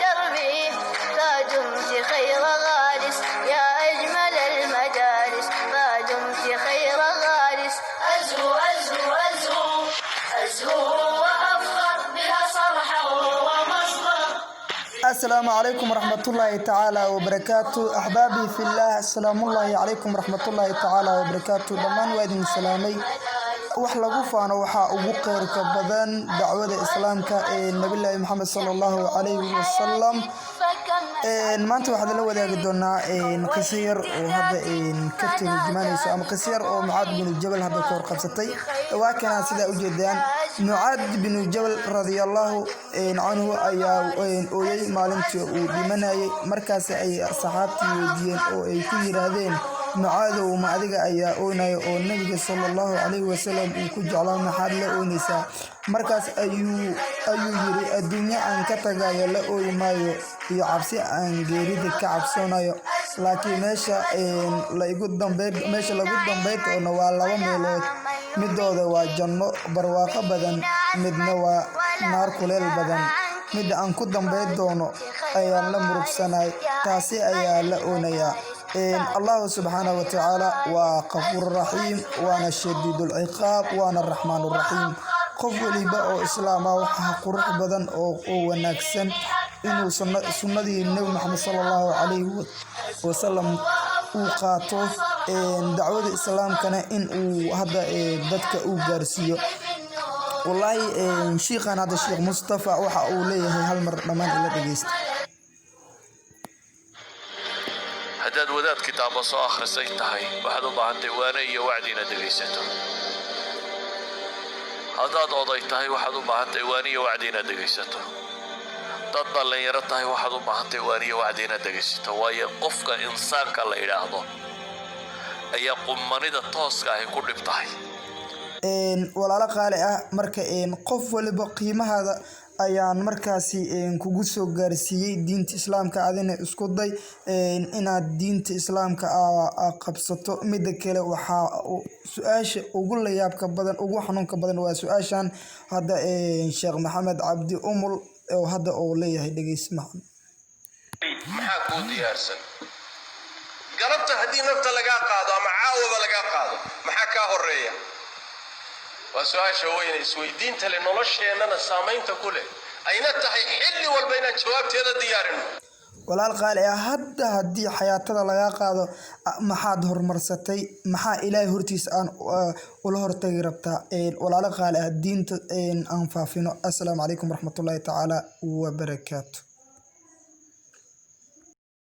دربي ما دمت خير غالس يا أجمل المدارس ما دمت خير غالس أزهو أزهو أزهو أزهو وأفخر بها صرحا ومصدر. السلام عليكم ورحمة الله تعالى وبركاته أحبابي في الله. السلام الله عليكم ورحمة الله تعالى وبركاته. دمان وادين سلامي wax lagu faano waxa ugu qeyrka badan dacwada islaamka ee nabi Muhammad sallallahu alayhi wasallam. maanta waxaan la wadaagi doonaa qisiyar oo hadda ka turjumanayso ama qisiyar oo Mucaad bin Jabal hadda ka qabsatay. waa kana sida u jeedaan Mucaad bin Jabal radiyallahu anhu ayaa ooyay maalintii uu dhimanayay markaas ay saxaabtii weydiiyeen oo ay ku yiraahdeen Mucaad ma adiga ayaa oonay oo nabiga sallallahu alayhi wasallam uu ku jeclaa maxaad la oonaysaa markaas ayuu yiri adduunyo aan ka tagayo la ooymayo iyo cabsi aan geerida ka cabsanayo laakiin meesha lagu dambeeyo waa laba meelood midooda waa janno barwaaqo badan midna waa naar kuleel badan mid aan ku dambeyn doono ayaan la murugsanay taasi ayaa la oonayaa. الله سبحانه وتعالى وغفور رحيم وانا شديد العقاب وانا الرحمن الرحيم. qof waliba oo islaama waxa qurux badan oo wanaagsan inuu sunnadii nabi Muhammad sallallahu alayhi wasallam uu qaato dacwada islaamkana in uu hadda dadka uu gaarsiiyo. wallahi sheekhan hada Sheekh Mustafa waxa uu leeyahay hal mar dhamaan ila dhageysta. haddaad wadaad kitaabo soo akhrisay tahay waxaad u baahantay waana iyo wacdi inaad dhegaysato. haddaad oday tahay waxaad u baahantay waana iyo wacdi inaad dhegaysato. dad dhalinyaro tahay waxaad u baahantay waana iyo wacdi inaad dhegaysato. waayo qofka insaanka la yidhaahdo ayaa qummanida tooska ahi ku dhib tahay. walaalo qaali ah marka qof waliba qiimahaada ayaan markaasi kugu soo gaarsiiyay diinta islaamka adina isku day inaad diinta islaamka qabsato. mid kale waxa su'aasha ugu la yaabka badan ugu xanuunka badan waa su'aashan hadda Sheekh Maxamed Cabdi Umul oo hadda oo leeyahay dhageysmaha maxaa ku diyaarsan galabta hadii nafta laga qaado ama caawaba laga qaado maxaa ka horeeya وسؤال وين اسويدين تلي nolosheena saameynta ku leh ayna tahay xilli walba inaan jawaabteeda diyaarino. walaal qaali ah hadda hadii xayaatada laga qaado maxaad horumarsatay maxaa Ilaahay hortiis aan ula hortagi rabtaa walaal qaali ah diinta aan faafino. assalaamu alaykum warahmatullahi ta'ala wa barakaatuh.